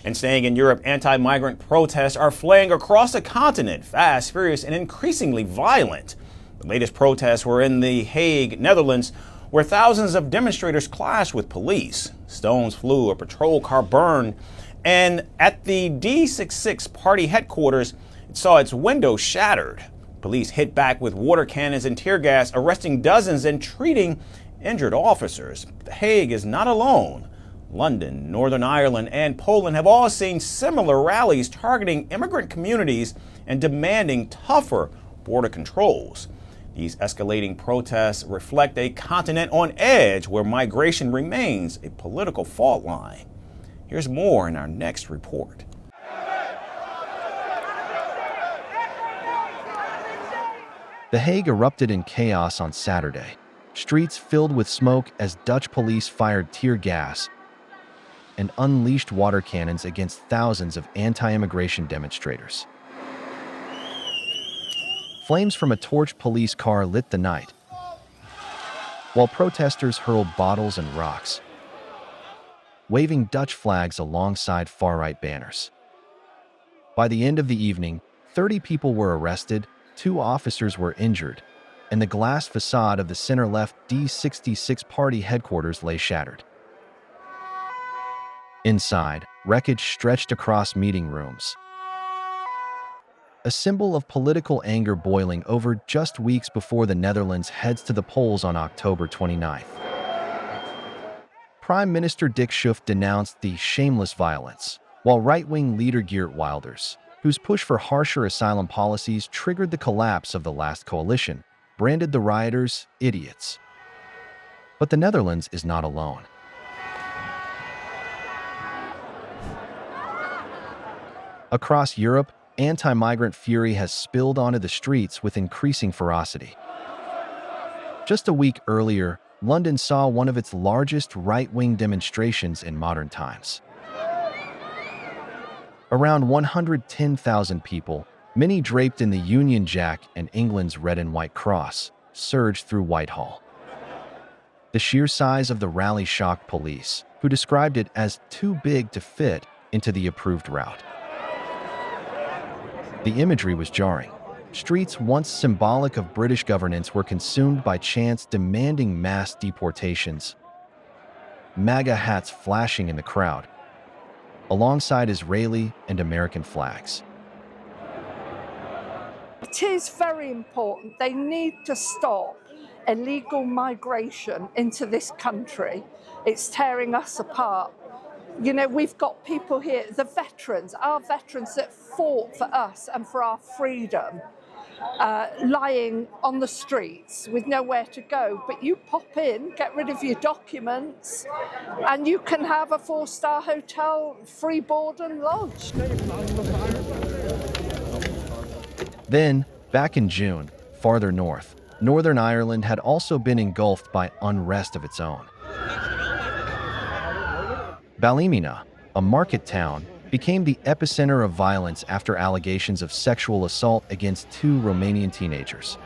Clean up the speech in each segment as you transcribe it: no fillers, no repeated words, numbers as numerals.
And staying in Europe, anti-migrant protests are flaying across the continent, fast, furious, and increasingly violent. The latest protests were in The Hague, Netherlands, where thousands of demonstrators clashed with police. Stones flew, a patrol car burned, and at the D66 party headquarters, it saw its window shattered. Police hit back with water cannons and tear gas, arresting dozens and treating injured officers. The Hague is not alone. London, Northern Ireland, and Poland have all seen similar rallies targeting immigrant communities and demanding tougher border controls. These escalating protests reflect a continent on edge where migration remains a political fault line. Here's more in our next report. The Hague erupted in chaos on Saturday, streets filled with smoke as Dutch police fired tear gas and unleashed water cannons against thousands of anti-immigration demonstrators. Flames from a torched police car lit the night, while protesters hurled bottles and rocks, waving Dutch flags alongside far-right banners. By the end of the evening, 30 people were arrested, 2 officers were injured, and the glass facade of the center-left D66 party headquarters lay shattered. Inside, wreckage stretched across meeting rooms, a symbol of political anger boiling over just weeks before the Netherlands heads to the polls on October 29th. Prime Minister Dick Schoof denounced the shameless violence, while right-wing leader Geert Wilders, whose push for harsher asylum policies triggered the collapse of the last coalition, branded the rioters idiots. But the Netherlands is not alone. Across Europe, anti-migrant fury has spilled onto the streets with increasing ferocity. Just a week earlier, London saw one of its largest right-wing demonstrations in modern times. Around 110,000 people, many draped in the Union Jack and England's red and white cross, surged through Whitehall. The sheer size of the rally shocked police, who described it as too big to fit into the approved route. The imagery was jarring. Streets once symbolic of British governance were consumed by chants demanding mass deportations, MAGA hats flashing in the crowd, alongside Israeli and American flags. It is very important. They need to stop illegal migration into this country. It's tearing us apart. You know, we've got people here, the veterans, our veterans that fought for us and for our freedom, lying on the streets with nowhere to go. But you pop in, get rid of your documents, and you can have a 4-star hotel, free board and lodge. Then, back in June, farther north, Northern Ireland had also been engulfed by unrest of its own. Ballymena, a market town, became the epicenter of violence after allegations of sexual assault against 2 Romanian teenagers.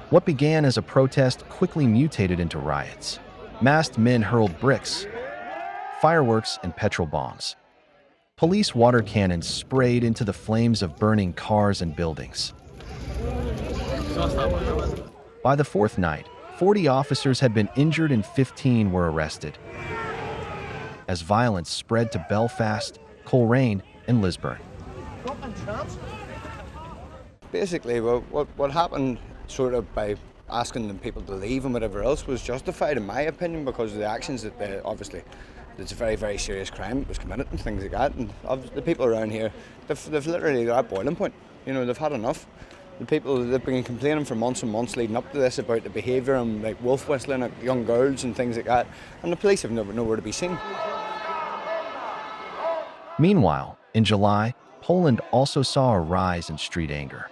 What began as a protest quickly mutated into riots. Masked men hurled bricks, fireworks, and petrol bombs. Police water cannons sprayed into the flames of burning cars and buildings. By the 4th night, 40 officers had been injured and 15 were arrested, as violence spread to Belfast, Coleraine, and Lisburn. Basically, what happened sort of by asking them people to leave and whatever else was justified in my opinion because of the actions that obviously it's a very, very serious crime that was committed and things like that. And the people around here, they've literally got a boiling point. You know, they've had enough. The people, they've been complaining for months and months leading up to this about the behaviour and like wolf whistling at young girls and things like that. And the police have never nowhere to be seen. Meanwhile, in July, Poland also saw a rise in street anger.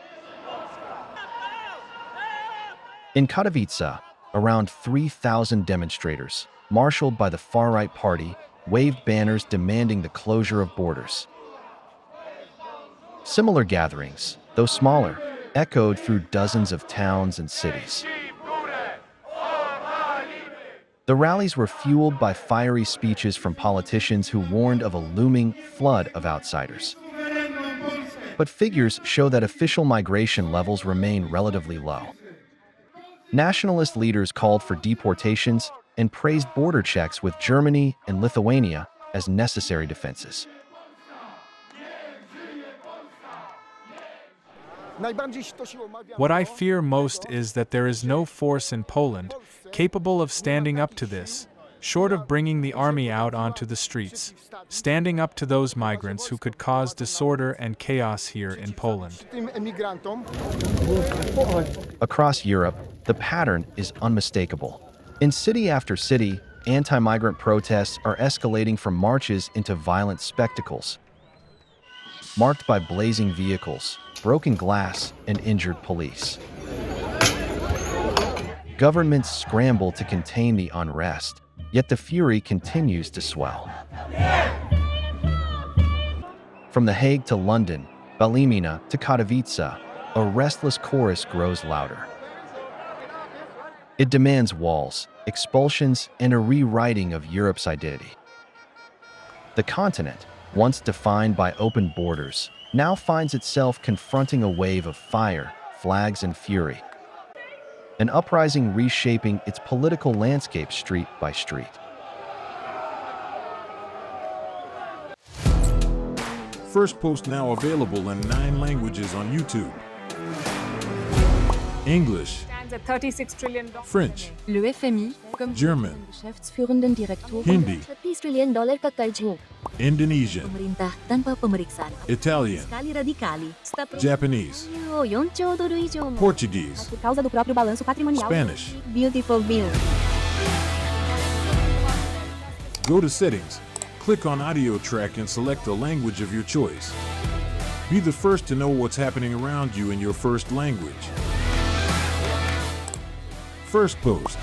In Katowice, around 3,000 demonstrators, marshaled by the far-right party, waved banners demanding the closure of borders. Similar gatherings, though smaller, echoed through dozens of towns and cities. The rallies were fueled by fiery speeches from politicians who warned of a looming flood of outsiders. But figures show that official migration levels remain relatively low. Nationalist leaders called for deportations and praised border checks with Germany and Lithuania as necessary defenses. What I fear most is that there is no force in Poland capable of standing up to this, short of bringing the army out onto the streets, standing up to those migrants who could cause disorder and chaos here in Poland. Across Europe, the pattern is unmistakable. In city after city, anti-migrant protests are escalating from marches into violent spectacles, marked by blazing vehicles, broken glass, and injured police. Governments scramble to contain the unrest, yet the fury continues to swell. From The Hague to London, Balimina to Katowice, a restless chorus grows louder. It demands walls, expulsions, and a rewriting of Europe's identity. The continent, once defined by open borders, now finds itself confronting a wave of fire, flags, and fury. An uprising reshaping its political landscape street by street. Firstpost now available in 9 languages on YouTube. English, Stands at $36 trillion. French, Le FMI, comme German, Geschäftsführenden Direktor, Hindi, $30 trillion ka karjo. Indonesian, Pemerintah tanpa pemeriksaan. Italian, Sekali radikali. Japanese, $1 trilhão mo. Portuguese, Por causa do próprio balanço patrimonial. Spanish. Beautiful bill. Go to Settings, click on Audio Track and select the language of your choice. Be the first to know what's happening around you in your first language. Firstpost.